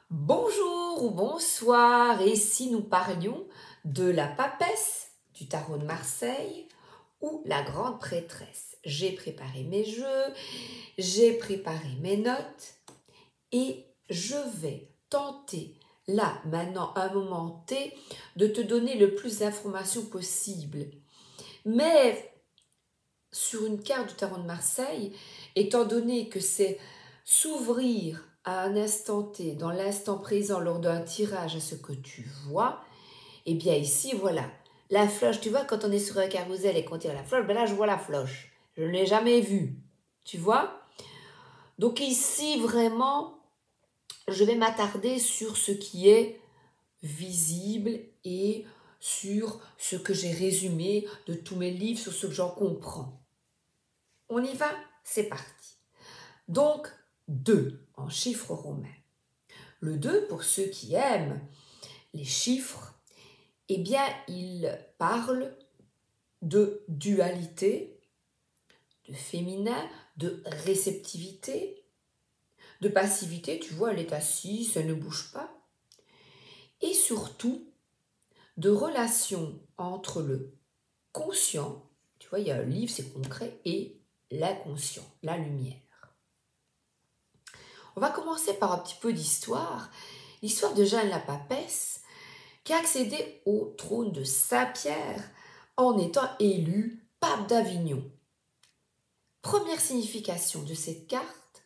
Bonjour ou bonsoir, et si nous parlions de la papesse du tarot de Marseille ou la grande prêtresse? J'ai préparé mes jeux, j'ai préparé mes notes et je vais tenter là, maintenant, à un moment T, de te donner le plus d'informations possible. Mais sur une carte du tarot de Marseille, étant donné que c'est s'ouvrir à un instant T, dans l'instant présent, lors d'un tirage à ce que tu vois, eh bien ici, voilà, la floche, tu vois, quand on est sur un carrousel et qu'on tire la floche, ben là, je vois la floche. Je ne l'ai jamais vue, tu vois? Donc ici, vraiment, je vais m'attarder sur ce qui est visible et sur ce que j'ai résumé de tous mes livres, sur ce que j'en comprends. On y va? C'est parti. Donc, 2 en chiffres romains. Le 2, pour ceux qui aiment les chiffres, eh bien, il parle de dualité, de féminin, de réceptivité, de passivité. Tu vois, elle est assise, elle ne bouge pas. Et surtout, de relation entre le conscient, tu vois, il y a un livre, c'est concret, et l'inconscient, la lumière. On va commencer par un petit peu d'histoire. L'histoire de Jeanne la Papesse, qui a accédé au trône de Saint-Pierre en étant élue pape d'Avignon. Première signification de cette carte,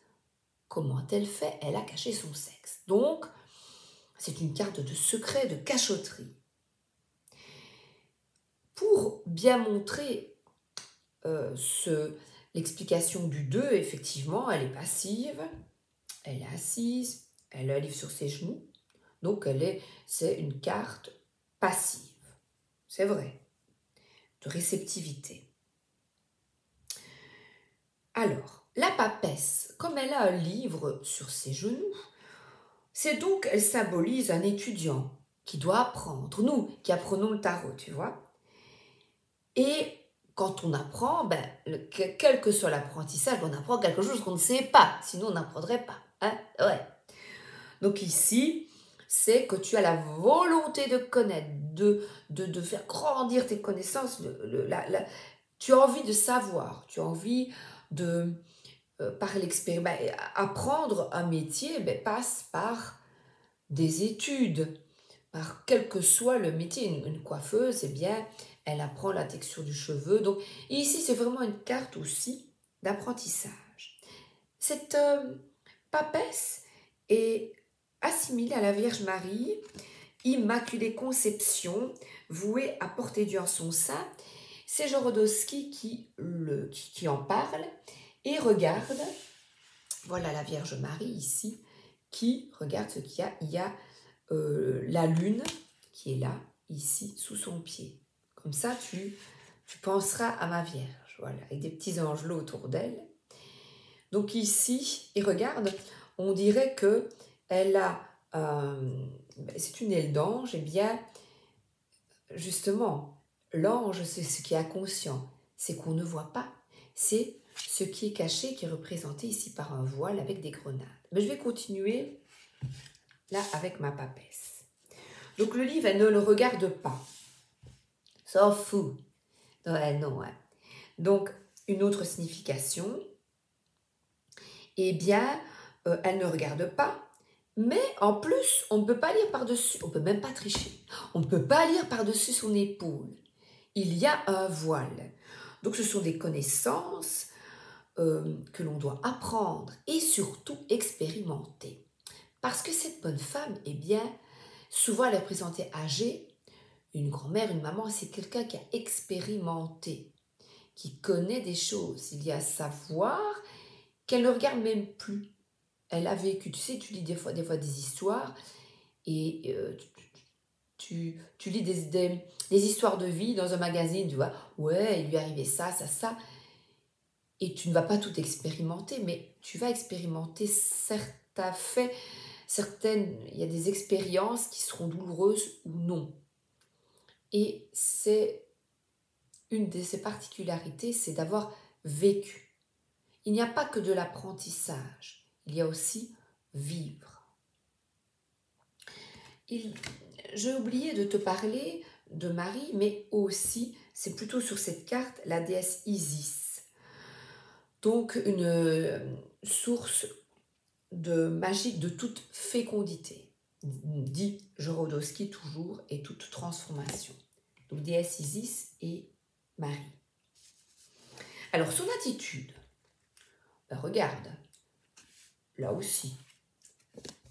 comment a-t-elle fait? Elle a caché son sexe. Donc, c'est une carte de secret, de cachotterie. Pour bien montrer l'explication du 2, effectivement, elle est passive, elle est assise, elle a un livre sur ses genoux. Donc, c'est une carte passive. C'est vrai. De réceptivité. Alors, la papesse, comme elle a un livre sur ses genoux, c'est donc, elle symbolise un étudiant qui doit apprendre, nous qui apprenons le tarot, tu vois. Et quand on apprend, quel que soit l'apprentissage, on apprend quelque chose qu'on ne sait pas, sinon on n'apprendrait pas. Hein, ouais. Donc ici, c'est que tu as la volonté de connaître, de faire grandir tes connaissances, tu as envie de savoir, tu as envie de, par l'expérience, apprendre un métier passe par des études, par quel que soit le métier. Une coiffeuse, eh bien, elle apprend la texture du cheveu. Donc ici, c'est vraiment une carte aussi d'apprentissage. Cette papesse est assimilée à la Vierge Marie, Immaculée Conception, vouée à porter Dieu en son sein. C'est Jorodowski qui en parle et regarde, voilà la Vierge Marie ici, qui regarde ce qu'il y a. Il y a la lune qui est là, ici, sous son pied. Comme ça, tu penseras à ma Vierge, voilà, avec des petits angelots autour d'elle. Donc ici, et regarde, on dirait que elle a, c'est une aile d'ange, et bien, justement, l'ange, c'est ce qui est inconscient, c'est qu'on ne voit pas, c'est ce qui est caché, qui est représenté ici par un voile avec des grenades. Mais je vais continuer là avec ma papesse. Donc le livre, elle ne le regarde pas. S'en fout. Ouais, non, ouais. Donc, une autre signification, eh bien, elle ne regarde pas, mais en plus, on ne peut pas lire par-dessus, on ne peut même pas tricher, on ne peut pas lire par-dessus son épaule. Il y a un voile. Donc, ce sont des connaissances que l'on doit apprendre et surtout expérimenter. Parce que cette bonne femme, eh bien, souvent elle est présentée âgée. Une grand-mère, une maman, c'est quelqu'un qui a expérimenté, qui connaît des choses. Il y a savoir qu'elle ne regarde même plus. Elle a vécu, tu sais, tu lis des fois des histoires et tu lis des histoires de vie dans un magazine, tu vois, ouais, il lui est arrivé ça, ça, ça. Et tu ne vas pas tout expérimenter, mais tu vas expérimenter certains faits, il y a des expériences qui seront douloureuses ou non. Et c'est une de ses particularités, c'est d'avoir vécu. Il n'y a pas que de l'apprentissage, il y a aussi vivre. j'ai oublié de te parler de Marie, mais aussi, c'est plutôt sur cette carte, la déesse Isis. Donc, une source de magique de toute fécondité, dit Jorodowski toujours, et toute transformation. Donc, déesse Isis et Marie. Alors, son attitude, ben, regarde, là aussi,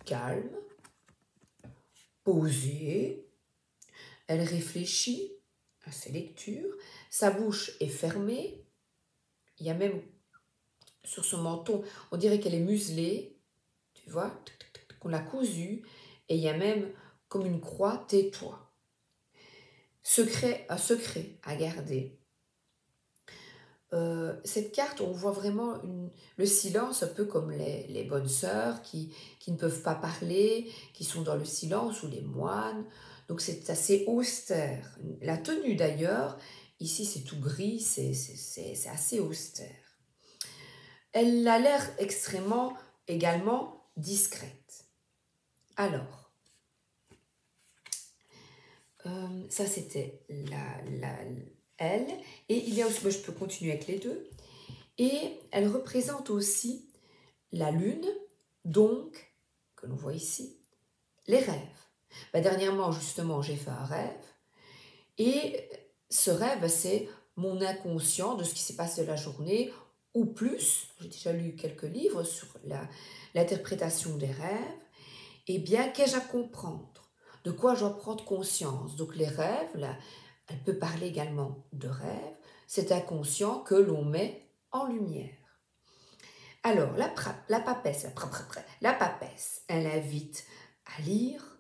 calme, posée, elle réfléchit à ses lectures, sa bouche est fermée, il y a même sur son menton, on dirait qu'elle est muselée, tu vois, qu'on l'a cousue, et il y a même comme une croix, tais-toi. Un secret à garder. Cette carte, on voit vraiment le silence, un peu comme les bonnes sœurs qui ne peuvent pas parler, qui sont dans le silence, ou les moines. Donc c'est assez austère. La tenue d'ailleurs, ici c'est tout gris, c'est assez austère. Elle a l'air extrêmement, également, discrète. Alors, ça c'était elle. Et il y a aussi, je peux continuer avec les deux. Et elle représente aussi la lune, donc, que l'on voit ici, les rêves. Dernièrement, justement, j'ai fait un rêve. Et ce rêve, c'est mon inconscient de ce qui s'est passé la journée, ou plus, j'ai déjà lu quelques livres sur l'interprétation des rêves. Eh bien, qu'ai-je à comprendre? De quoi je dois prendre conscience? Donc les rêves, là, elle peut parler également de rêves, c'est inconscient que l'on met en lumière. Alors, la papesse, elle invite à lire,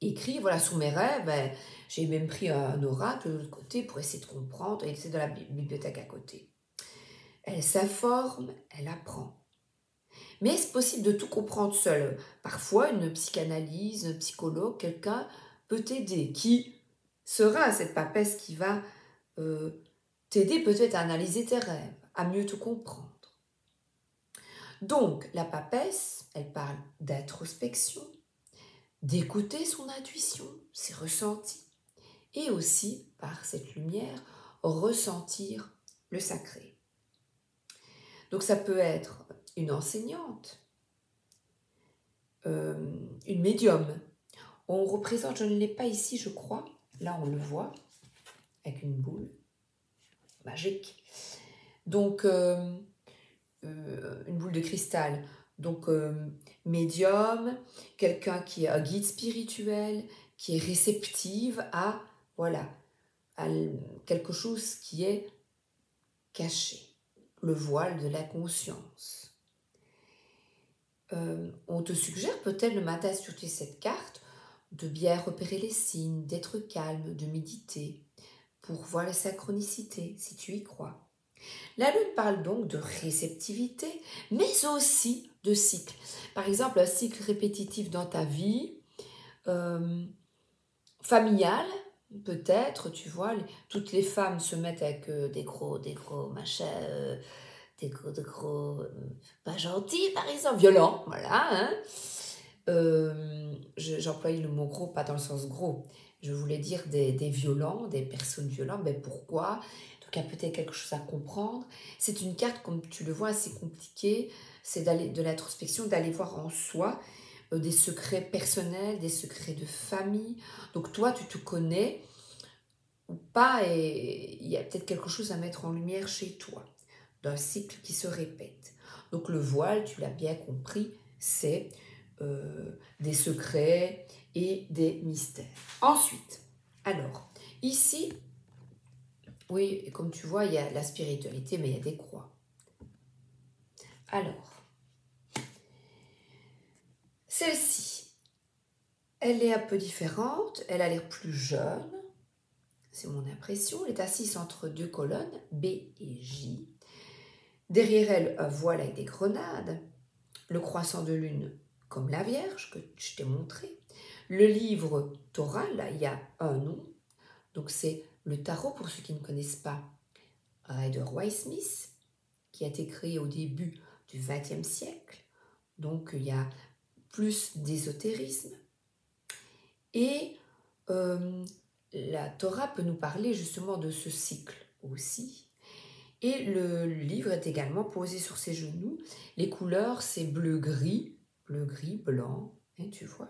écrire. Voilà, sur mes rêves, j'ai même pris un oracle de l'autre côté pour essayer de comprendre, et c'est dans la bibliothèque à côté. Elle s'informe, elle apprend. Mais est-ce possible de tout comprendre seul? Parfois, une psychanalyse, un psychologue, quelqu'un peut t'aider. Qui sera cette papesse qui va t'aider peut-être à analyser tes rêves, à mieux te comprendre? Donc, la papesse, elle parle d'introspection, d'écouter son intuition, ses ressentis, et aussi, par cette lumière, ressentir le sacré. Donc, ça peut être une enseignante, une médium. On représente, je ne l'ai pas ici, je crois, là on le voit, avec une boule magique. Donc, une boule de cristal. Donc, médium, quelqu'un qui est un guide spirituel, qui est réceptive à, voilà, à quelque chose qui est caché, le voile de la conscience. On te suggère peut-être le matin sur cette carte de bien repérer les signes, d'être calme, de méditer, pour voir les synchronicités, si tu y crois. La lune parle donc de réceptivité, mais aussi de cycle. Par exemple, un cycle répétitif dans ta vie, familiale, peut-être, tu vois, toutes les femmes se mettent avec des gros machins, des gros pas gentils, par exemple, violents, voilà, hein. J'employais le mot gros, pas dans le sens gros. Je voulais dire des violents, des personnes violentes. Mais pourquoi? Donc il y a peut-être quelque chose à comprendre. C'est une carte, comme tu le vois, assez compliquée. C'est de l'introspection, d'aller voir en soi des secrets personnels, des secrets de famille. Donc toi, tu te connais ou pas, et il y a peut-être quelque chose à mettre en lumière chez toi, d'un cycle qui se répète. Donc le voile, tu l'as bien compris, c'est des secrets et des mystères. Ensuite, alors, ici, oui, comme tu vois, il y a la spiritualité, mais il y a des croix. Alors, celle-ci, elle est un peu différente, elle a l'air plus jeune, c'est mon impression. Elle est assise entre deux colonnes, B et J. Derrière elle, un voile avec des grenades, le croissant de lune comme la Vierge que je t'ai montré. Le livre Torah, là, il y a un nom. Donc, c'est le tarot, pour ceux qui ne connaissent pas, Rider-Waite-Smith, qui a été créé au début du XXe siècle. Donc, il y a plus d'ésotérisme. Et la Torah peut nous parler justement de ce cycle aussi. Et le livre est également posé sur ses genoux. Les couleurs, c'est bleu-gris, blanc, hein, tu vois.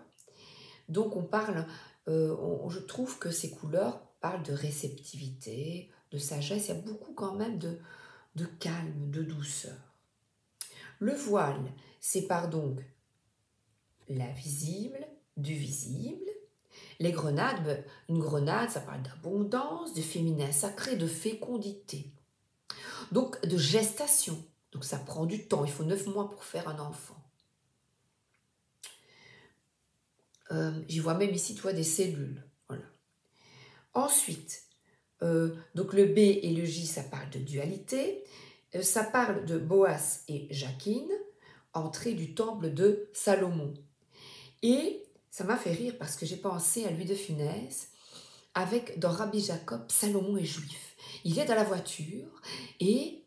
Donc on parle, je trouve que ces couleurs parlent de réceptivité, de sagesse. Il y a beaucoup quand même de calme, de douceur. Le voile sépare donc l'invisible du visible. Les grenades, une grenade, ça parle d'abondance, de féminin sacré, de fécondité. Donc de gestation. Donc ça prend du temps, il faut 9 mois pour faire un enfant. J'y vois même ici, tu vois, des cellules. Voilà. Ensuite, donc le B et le J, ça parle de dualité. Ça parle de Boaz et Jacquine, entrée du temple de Salomon. Et ça m'a fait rire parce que j'ai pensé à Louis de Funès, avec dans Rabbi Jacob, Salomon est juif. Il est dans la voiture et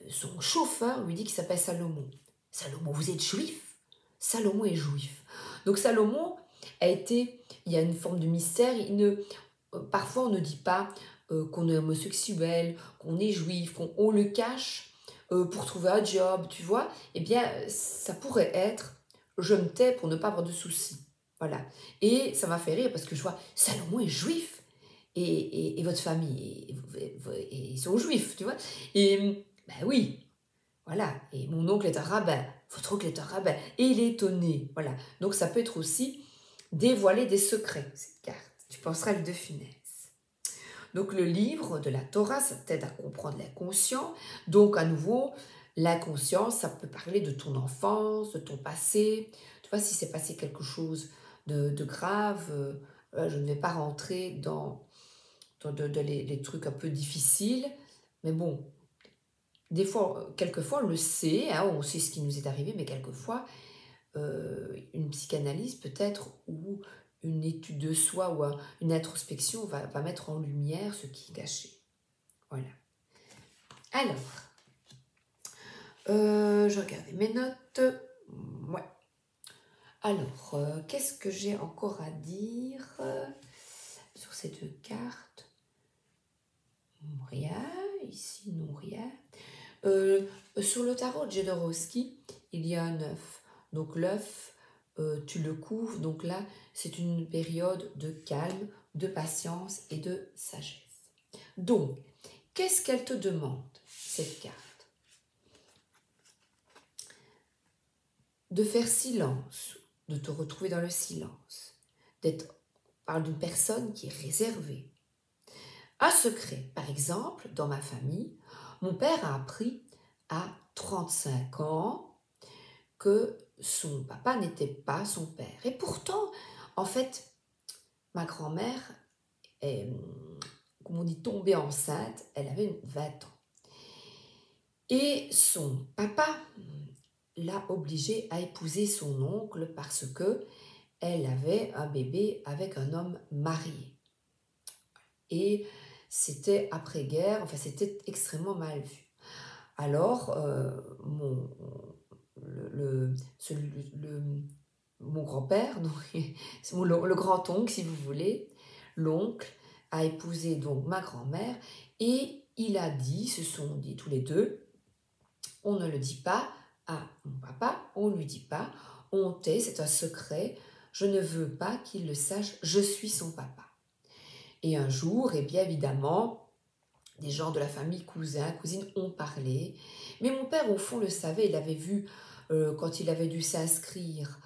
son chauffeur lui dit qu'il s'appelle Salomon. Salomon, vous êtes juif? Salomon est juif. Donc Salomon a été, il y a une forme de mystère, parfois on ne dit pas qu'on est homosexuel, qu'on est juif, qu'on le cache pour trouver un job, tu vois. Eh bien, ça pourrait être, je me tais pour ne pas avoir de soucis. Voilà. Et ça m'a fait rire parce que je vois, Salomon est juif et votre famille, ils sont juifs, tu vois. Et ben oui, voilà. Et mon oncle est un rabbin, votre oncle est un rabbin. Et il est étonné, voilà. Donc ça peut être aussi dévoiler des secrets, cette carte. Tu penseras à Louis de Funès. Donc le livre de la Torah, ça t'aide à comprendre l'inconscient. Donc à nouveau, l'inconscient, ça peut parler de ton enfance, de ton passé. Tu vois, si c'est passé quelque chose de grave, je ne vais pas rentrer dans les trucs un peu difficiles. Mais bon, des fois, quelquefois, on le sait, hein, on sait ce qui nous est arrivé, mais quelquefois, une psychanalyse peut-être ou une étude de soi ou une introspection va mettre en lumière ce qui est caché. Voilà. Alors, je regardais mes notes. Ouais. Alors, qu'est-ce que j'ai encore à dire sur ces deux cartes? Rien. Ici, non, rien. Sur le tarot de Jodorowsky, il y a un œuf. Donc l'œuf, tu le couvres. Donc là, c'est une période de calme, de patience et de sagesse. Donc, qu'est-ce qu'elle te demande, cette carte? De faire silence, de te retrouver dans le silence, d'être parle d'une personne qui est réservée. Un secret, par exemple, dans ma famille, mon père a appris à 35 ans que son papa n'était pas son père. Et pourtant, en fait, ma grand-mère est, comme on dit, tombée enceinte, elle avait 20 ans. Et son papa l'a obligée à épouser son oncle parce que elle avait un bébé avec un homme marié. Et c'était après-guerre, enfin c'était extrêmement mal vu. Alors, mon grand-père, le grand-oncle si vous voulez, l'oncle, a épousé donc ma grand-mère et il a dit, se sont dit tous les deux, on ne le dit pas à mon papa, on ne lui dit pas, on tait, c'est un secret, je ne veux pas qu'il le sache, je suis son papa. Et un jour, et bien évidemment, des gens de la famille, cousins, cousines ont parlé. Mais mon père, au fond, le savait. Il avait vu, quand il avait dû s'inscrire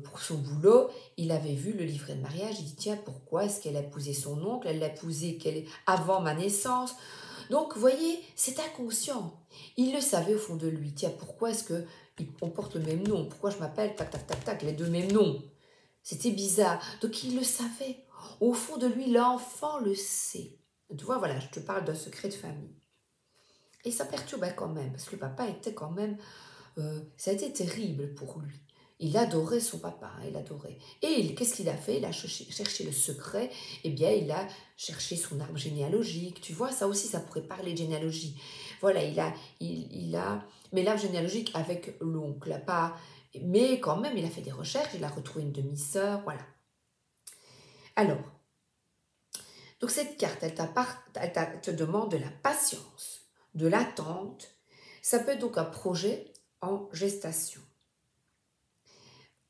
pour son boulot, il avait vu le livret de mariage. Il dit, tiens, pourquoi est-ce qu'elle a épousé son oncle? Elle l'a épousé avant ma naissance. Donc, vous voyez, c'est inconscient. Il le savait au fond de lui. Tiens, pourquoi est-ce qu'on porte le même nom? Pourquoi je m'appelle tac, tac, tac, tac, les deux mêmes noms? C'était bizarre. Donc, il le savait. Au fond de lui, l'enfant le sait. Tu vois, voilà, je te parle d'un secret de famille. Et ça perturbait quand même, parce que le papa était quand même... ça a été terrible pour lui. Il adorait son papa, il adorait. Et qu'est-ce qu'il a fait? Il a cherché le secret. Eh bien, il a cherché son arbre généalogique. Tu vois, ça aussi, ça pourrait parler de généalogie. Voilà, il a... Mais l'arbre généalogique avec l'oncle, pas... Mais quand même, il a fait des recherches, il a retrouvé une demi-sœur, voilà. Alors, donc cette carte, elle te demande de la patience, de l'attente. Ça peut être donc un projet en gestation.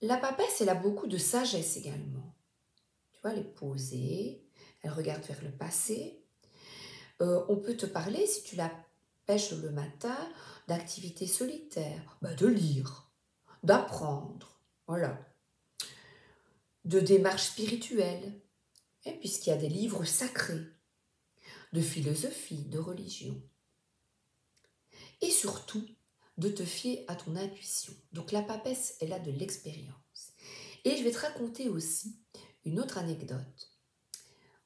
La papesse, elle a beaucoup de sagesse également. Tu vois, elle est posée, elle regarde vers le passé. On peut te parler, si tu la pêches le matin, d'activités solitaires, de lire, d'apprendre, voilà, de démarches spirituelles, et puisqu'il y a des livres sacrés, de philosophie, de religion. Et surtout, de te fier à ton intuition. Donc la papesse, elle a de l'expérience. Et je vais te raconter aussi une autre anecdote.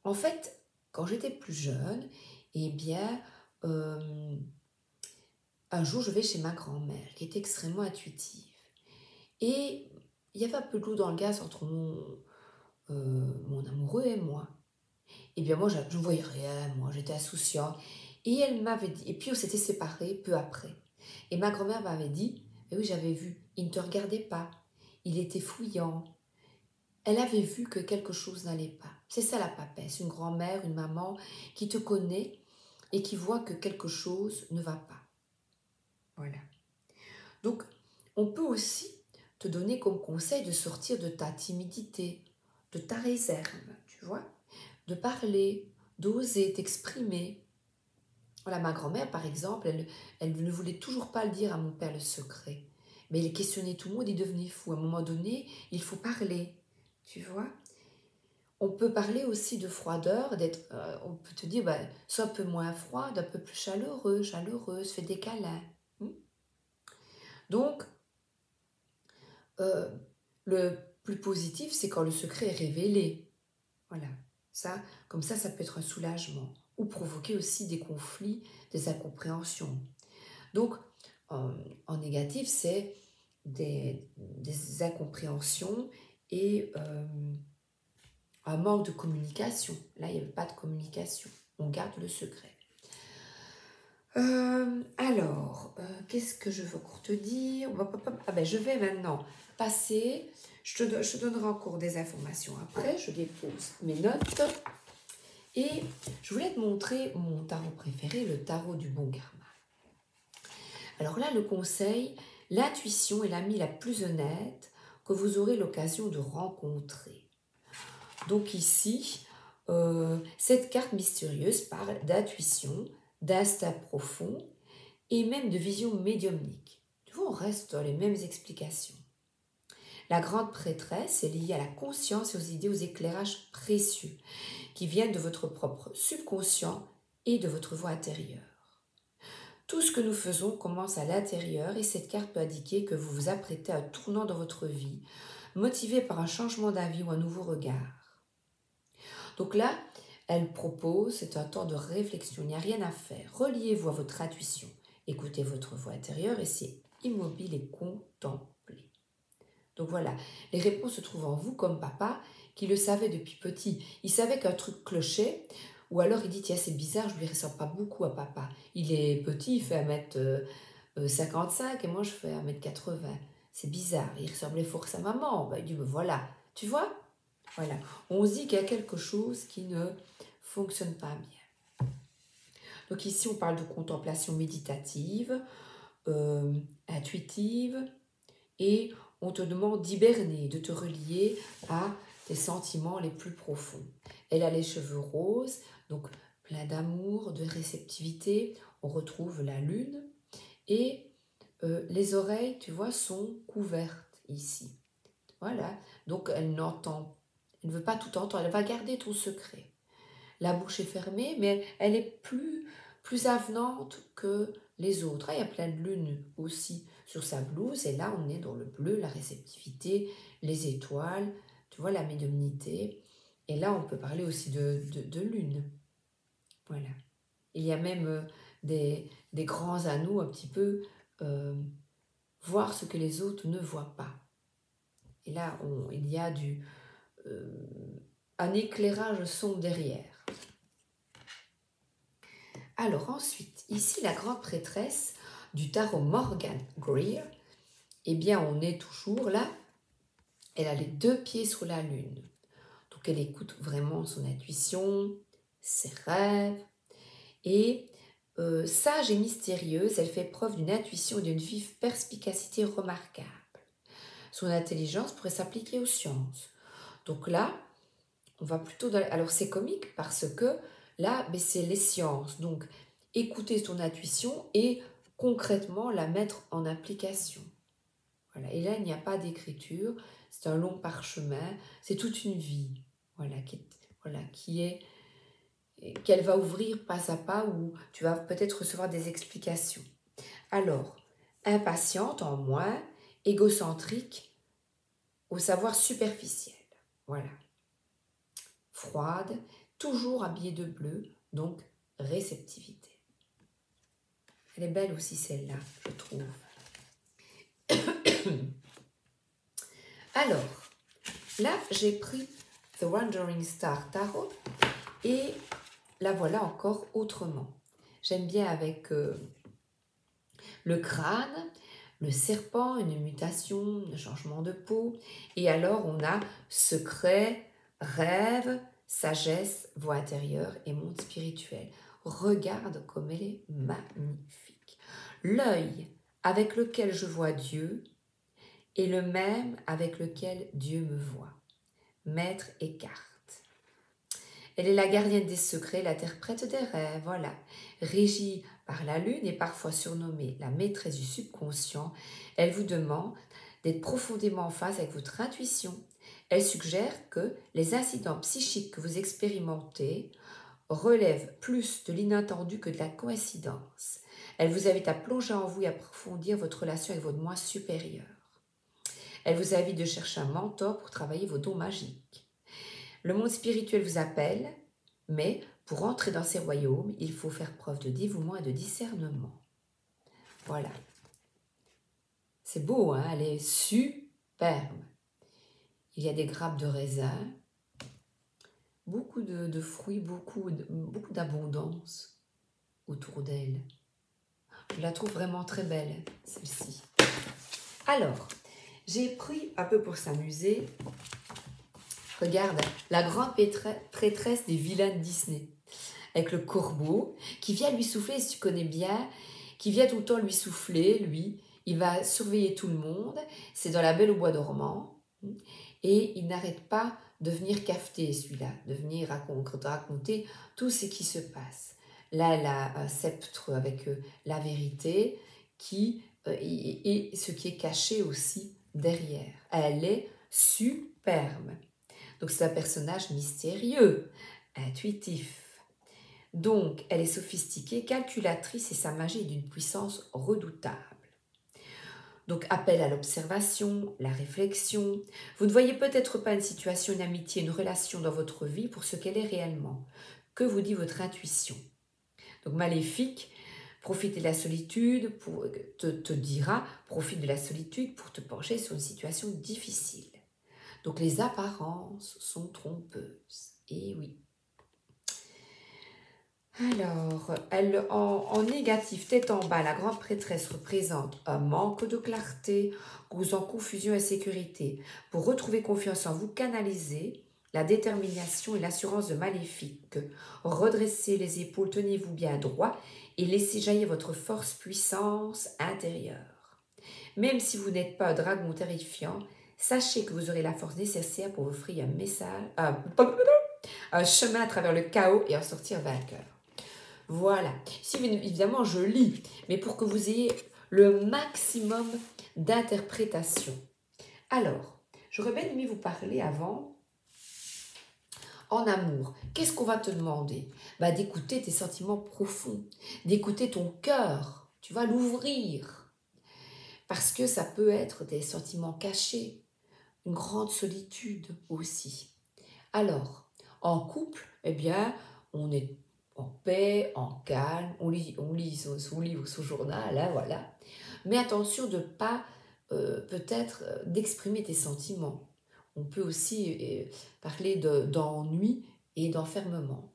En fait, quand j'étais plus jeune, eh bien, un jour, je vais chez ma grand-mère, qui était extrêmement intuitive. Et il y avait un peu de l'eau dans le gaz entre mon amoureux et moi. Et bien moi, je ne voyais rien, moi, j'étais insouciante. Et elle m'avait dit, et puis on s'était séparés peu après. Et ma grand-mère m'avait dit, eh oui, j'avais vu, il ne te regardait pas, il était fouillant. Elle avait vu que quelque chose n'allait pas. C'est ça la papesse, une grand-mère, une maman qui te connaît et qui voit que quelque chose ne va pas. Voilà. Donc, on peut aussi te donner comme conseil de sortir de ta timidité, de ta réserve, tu vois, de parler, d'oser t'exprimer. Voilà, ma grand-mère, par exemple, elle ne voulait toujours pas le dire à mon père, le secret. Mais elle questionnait tout le monde, il devenait fou. À un moment donné, il faut parler, tu vois. On peut parler aussi de froideur, on peut te dire, sois un peu moins froide, un peu plus chaleureuse, fais des câlins. Donc, le plus positif, c'est quand le secret est révélé. Voilà, comme ça peut être un soulagement ou provoquer aussi des conflits, des incompréhensions. Donc, en négatif, c'est des incompréhensions et un manque de communication. Là, il n'y avait pas de communication. On garde le secret. Qu'est-ce que je veux encore te dire? Je vais maintenant passer. Je te donnerai encore des informations après. Je dépose mes notes. Et je voulais te montrer mon tarot préféré, le tarot du bon karma. Alors là, le conseil, l'intuition est l'amie la plus honnête que vous aurez l'occasion de rencontrer. Donc ici, cette carte mystérieuse parle d'intuition, d'instinct profond et même de vision médiumnique. Tu vois, on reste dans les mêmes explications. La grande prêtresse est liée à la conscience et aux idées, aux éclairages précieux qui viennent de votre propre subconscient et de votre voix intérieure. Tout ce que nous faisons commence à l'intérieur et cette carte peut indiquer que vous vous apprêtez à un tournant dans votre vie, motivé par un changement d'avis ou un nouveau regard. Donc là, elle propose, c'est un temps de réflexion, il n'y a rien à faire. Reliez-vous à votre intuition, écoutez votre voix intérieure et c'est immobile et contemplé. Donc voilà, les réponses se trouvent en vous comme papa qui le savait depuis petit. Il savait qu'un truc clochait ou alors il dit tiens c'est bizarre, je lui ressemble pas beaucoup à papa. Il est petit, il fait 1m55 et moi je fais 1m80. C'est bizarre, il ressemblait fort à sa maman. Il dit voilà, tu vois. Voilà, on se dit qu'il y a quelque chose qui ne fonctionne pas bien. Donc ici, on parle de contemplation méditative, intuitive, et on te demande d'hiberner, de te relier à tes sentiments les plus profonds. Elle a les cheveux roses, donc plein d'amour, de réceptivité. On retrouve la lune, et les oreilles, tu vois, sont couvertes ici. Voilà, donc elle ne veut pas tout entendre, elle va garder ton secret. La bouche est fermée, mais elle est plus avenante que les autres. Il y a plein de lunes aussi sur sa blouse, et là on est dans le bleu, la réceptivité, les étoiles, tu vois, la médiumnité. Et là on peut parler aussi de lune. Voilà. Il y a même des grands anneaux un petit peu voir ce que les autres ne voient pas. Et là, il y a un éclairage sombre derrière. Alors ensuite, ici, la grande prêtresse du tarot Morgan Greer, eh bien, on est toujours là. Elle a les deux pieds sur la lune. Donc, pour qu'elle écoute vraiment son intuition, ses rêves. Et sage et mystérieuse, elle fait preuve d'une intuition et d'une vive perspicacité remarquable. Son intelligence pourrait s'appliquer aux sciences. Donc là, on va plutôt dans... Alors c'est comique parce que là, c'est les sciences. Donc écouter son intuition et concrètement la mettre en application. Voilà. Et là, il n'y a pas d'écriture, c'est un long parchemin, c'est toute une vie, voilà, qu'elle va ouvrir pas à pas, où tu vas peut-être recevoir des explications. Alors, impatiente en moins, égocentrique, au savoir superficiel. Voilà. Froide, toujours habillée de bleu, donc réceptivité. Elle est belle aussi celle-là, je trouve. Alors, là, j'ai pris The Wandering Star Tarot et la voilà encore autrement. J'aime bien avec le crâne, le serpent, une mutation, un changement de peau. Et alors, on a secret, rêve, sagesse, voix intérieure et monde spirituel. Regarde comme elle est magnifique. L'œil avec lequel je vois Dieu est le même avec lequel Dieu me voit. Maître et carte. Elle est la gardienne des secrets, l'interprète des rêves, voilà. Régie par la lune et parfois surnommée la maîtresse du subconscient, elle vous demande d'être profondément en phase avec votre intuition. Elle suggère que les incidents psychiques que vous expérimentez relèvent plus de l'inattendu que de la coïncidence. Elle vous invite à plonger en vous et à approfondir votre relation avec votre moi supérieur. Elle vous invite de chercher un mentor pour travailler vos dons magiques. Le monde spirituel vous appelle, mais pour entrer dans ces royaumes, il faut faire preuve de dévouement et de discernement. Voilà. C'est beau, hein? Elle est superbe. Il y a des grappes de raisin, beaucoup de fruits, beaucoup d'abondance autour d'elle. Je la trouve vraiment très belle, celle-ci. Alors, j'ai pris un peu pour s'amuser. Regarde, la grande prêtresse des vilains de Disney, avec le corbeau, qui vient lui souffler, si tu connais bien, qui vient tout le temps lui souffler, lui, il va surveiller tout le monde, c'est dans La Belle au bois dormant, et il n'arrête pas de venir cafeter celui-là, de venir raconter tout ce qui se passe. Là, elle a un sceptre avec la vérité, et ce qui est caché aussi derrière. Elle est superbe. Donc c'est un personnage mystérieux, intuitif. Donc elle est sophistiquée, calculatrice et sa magie est d'une puissance redoutable. Donc appel à l'observation, la réflexion. Vous ne voyez peut-être pas une situation, une amitié, une relation dans votre vie pour ce qu'elle est réellement. Que vous dit votre intuition? Donc maléfique, profite de la solitude, te dira, profite de la solitude pour te pencher sur une situation difficile. Donc les apparences sont trompeuses. Et oui. Alors, en négatif, tête en bas, la grande prêtresse représente un manque de clarté, causant confusion et insécurité. Pour retrouver confiance en vous, canalisez la détermination et l'assurance de maléfique. Redressez les épaules, tenez-vous bien droit et laissez jaillir votre force, puissance intérieure. Même si vous n'êtes pas un dragon terrifiant, sachez que vous aurez la force nécessaire pour vous offrir un chemin à travers le chaos et en sortir vainqueur. Voilà. Si évidemment je lis, mais pour que vous ayez le maximum d'interprétation. Alors, j'aurais bien aimé vous parler avant en amour. Qu'est-ce qu'on va te demander? D'écouter tes sentiments profonds, d'écouter ton cœur. Tu vas l'ouvrir. Parce que ça peut être des sentiments cachés, une grande solitude aussi. Alors, en couple, eh bien, on est en paix, en calme, on lit son livre, son journal, hein, voilà. Mais attention de ne pas, peut-être, d'exprimer tes sentiments. On peut aussi parler d'ennui et d'enfermement.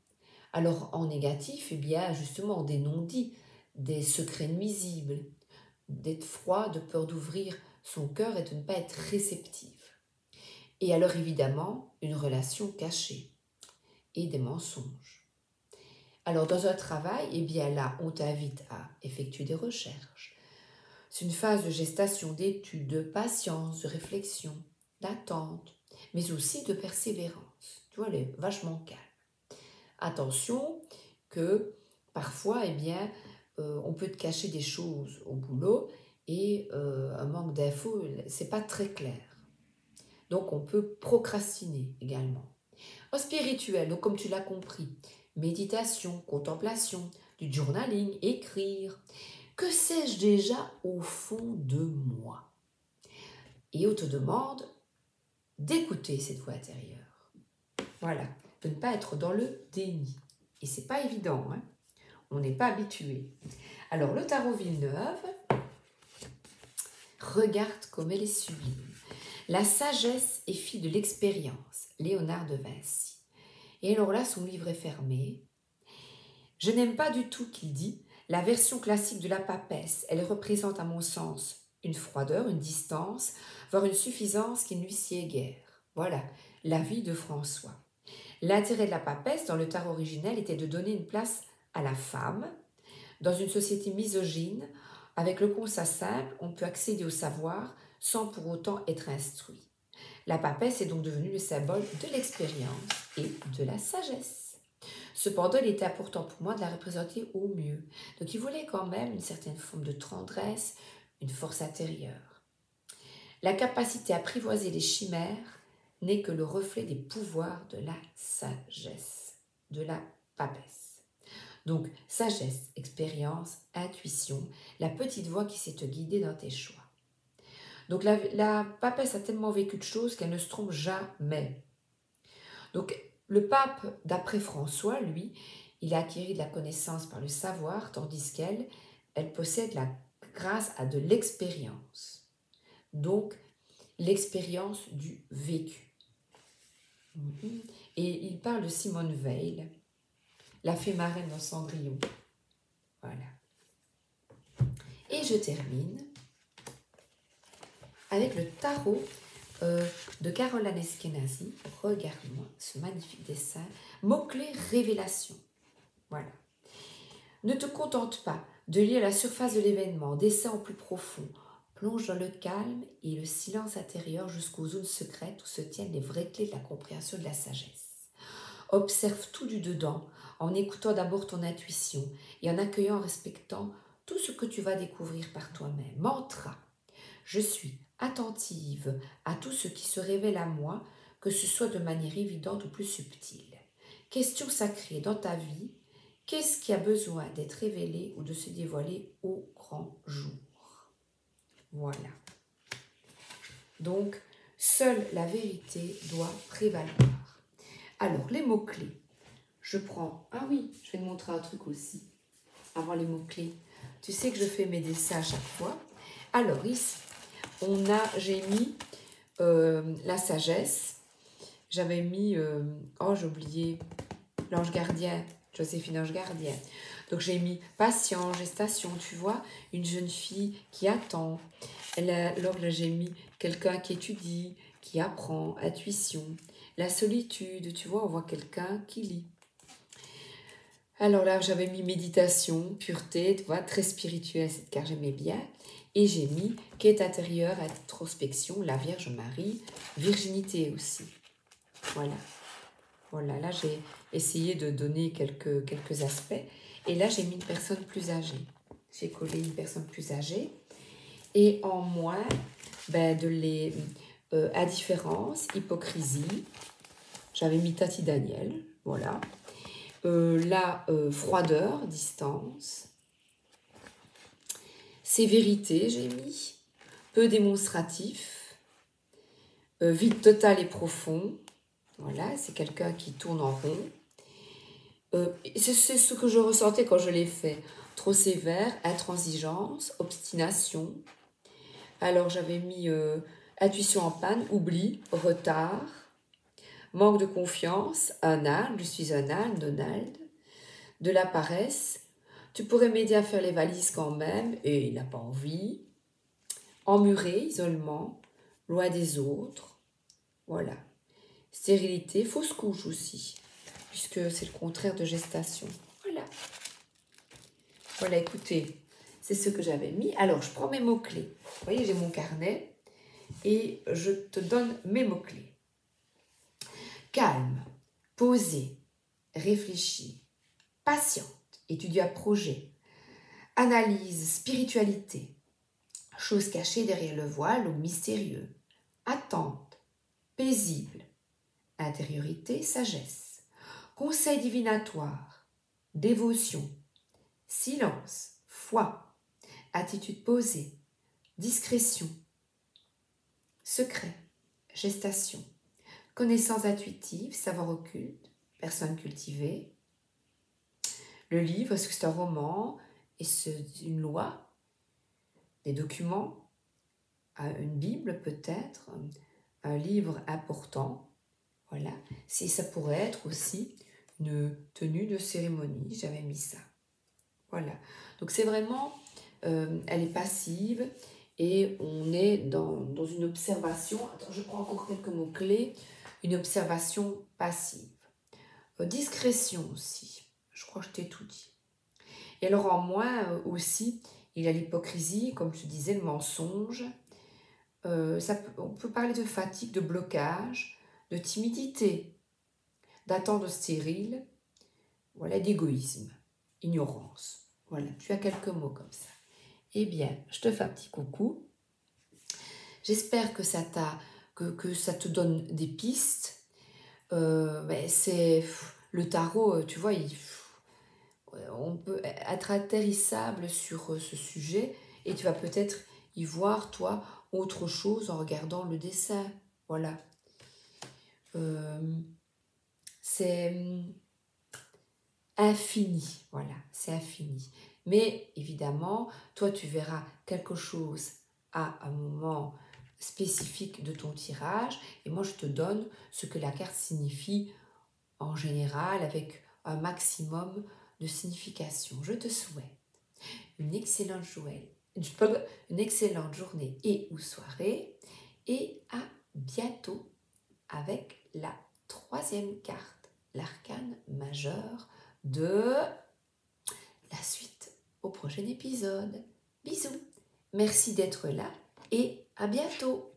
Alors, en négatif, eh bien, justement, des non-dits, des secrets nuisibles, d'être froid, de peur d'ouvrir son cœur et de ne pas être réceptif. Et alors évidemment, une relation cachée et des mensonges. Alors dans un travail, eh bien là, on t'invite à effectuer des recherches. C'est une phase de gestation, d'étude, de patience, de réflexion, d'attente, mais aussi de persévérance. Tu vois, elle est vachement calme. Attention que parfois, eh bien, on peut te cacher des choses au boulot et un manque d'infos, c'est pas très clair. Donc, on peut procrastiner également. En spirituel, donc comme tu l'as compris, méditation, contemplation, du journaling, écrire. Que sais-je déjà au fond de moi? Et on te demande d'écouter cette voix intérieure. Voilà, de ne pas être dans le déni. Et c'est pas évident, hein? On n'est pas habitué. Alors, le tarot Villeneuve, regarde comme elle est sublime. La sagesse est fille de l'expérience, Léonard de Vinci. Et alors là, son livre est fermé. Je n'aime pas du tout qu'il dit la version classique de la papesse. Elle représente, à mon sens, une froideur, une distance, voire une suffisance qui ne lui sied guère. Voilà, l'avis de François. L'intérêt de la papesse dans le tarot originel était de donner une place à la femme. Dans une société misogyne, avec le constat simple, on peut accéder au savoir sans pour autant être instruit. La papesse est donc devenue le symbole de l'expérience et de la sagesse. Cependant, il était important pour moi de la représenter au mieux. Donc il voulait quand même une certaine forme de tendresse, une force intérieure. La capacité à apprivoiser les chimères n'est que le reflet des pouvoirs de la sagesse, de la papesse. Donc, sagesse, expérience, intuition, la petite voix qui sait te guider dans tes choix. Donc, la papesse a tellement vécu de choses qu'elle ne se trompe jamais. Donc, le pape, d'après François, lui, il a acquis de la connaissance par le savoir, tandis qu'elle, elle possède la grâce à de l'expérience. Donc, l'expérience du vécu. Et il parle de Simone Veil, la fée marraine dans Cendrillon. Voilà. Et je termine avec le tarot de Caroline Eskenazi. Regarde-moi ce magnifique dessin. Mot-clé révélation. Voilà. Ne te contente pas de lire la surface de l'événement, dessin au plus profond. Plonge dans le calme et le silence intérieur jusqu'aux zones secrètes où se tiennent les vraies clés de la compréhension de la sagesse. Observe tout du dedans en écoutant d'abord ton intuition et en accueillant, en respectant tout ce que tu vas découvrir par toi-même. Mantra. Je suis attentive à tout ce qui se révèle à moi, que ce soit de manière évidente ou plus subtile. Question sacrée dans ta vie, qu'est-ce qui a besoin d'être révélé ou de se dévoiler au grand jour? Voilà. Donc, seule la vérité doit prévaloir. Alors, les mots-clés. Je prends... Ah oui, je vais te montrer un truc aussi, avant les mots-clés. Tu sais que je fais mes dessins à chaque fois. Alors, ici, j'ai mis la sagesse. J'avais mis... j'ai oublié l'ange gardien, Joséphine Ange Gardien. Donc, j'ai mis patience, gestation, tu vois, une jeune fille qui attend. Alors là, j'ai mis quelqu'un qui étudie, qui apprend, intuition. La solitude, tu vois, on voit quelqu'un qui lit. Alors là, j'avais mis méditation, pureté, tu vois, très spirituelle cette carte, j'aimais bien. Et j'ai mis quête intérieure, introspection, la Vierge Marie, virginité aussi. Voilà. Voilà, là j'ai essayé de donner quelques aspects. Et là, j'ai mis une personne plus âgée. J'ai collé une personne plus âgée. Et en moins, indifférence, hypocrisie. J'avais mis Tati Daniel, voilà. Froideur, distance. Sévérité, j'ai mis. Peu démonstratif. Vide total et profond. Voilà, c'est quelqu'un qui tourne en rond. C'est ce que je ressentais quand je l'ai fait. Trop sévère, intransigeance, obstination. Alors, j'avais mis intuition en panne, oubli, retard, manque de confiance, un âne, je suis un âne, Donald, de la paresse. Tu pourrais m'aider à faire les valises quand même, et il n'a pas envie. Emmuré, isolement, loin des autres. Voilà. Stérilité, fausse couche aussi, puisque c'est le contraire de gestation. Voilà. Voilà, écoutez, c'est ce que j'avais mis. Alors, je prends mes mots-clés. Vous voyez, j'ai mon carnet et je te donne mes mots-clés. Calme, posé, réfléchi, patiente, étudie à projet, analyse, spiritualité, chose cachée derrière le voile ou mystérieux, attente, paisible, intériorité, sagesse, conseil divinatoire, dévotion, silence, foi, attitude posée, discrétion, secret, gestation, connaissance intuitive, savoir occulte, personne cultivée. Le livre, est-ce que c'est un roman? Est-ce une loi? Des documents? Une Bible peut-être? Un livre important? Voilà. Si ça pourrait être aussi une tenue de cérémonie, j'avais mis ça. Voilà. Donc c'est vraiment, elle est passive et on est dans une observation. Attends, je prends encore quelques mots-clés. Une observation passive. Discrétion aussi. Je crois que je t'ai tout dit. Et alors en moins aussi, il y a l'hypocrisie, comme je te disais, le mensonge. On peut parler de fatigue, de blocage, de timidité, d'attente stérile, voilà, d'égoïsme, ignorance. Voilà, tu as quelques mots comme ça. Eh bien, je te fais un petit coucou. J'espère que ça te donne des pistes. C'est le tarot, tu vois, on peut être atterrissable sur ce sujet et tu vas peut-être y voir, toi, autre chose en regardant le dessin. Voilà. C'est infini. Voilà, c'est infini. Mais évidemment, toi, tu verras quelque chose à un moment spécifique de ton tirage et moi, je te donne ce que la carte signifie en général avec un maximum de signification. Je te souhaite une excellente journée et ou soirée et à bientôt avec la troisième carte, l'arcane majeur de la suite au prochain épisode. Bisous, merci d'être là et à bientôt.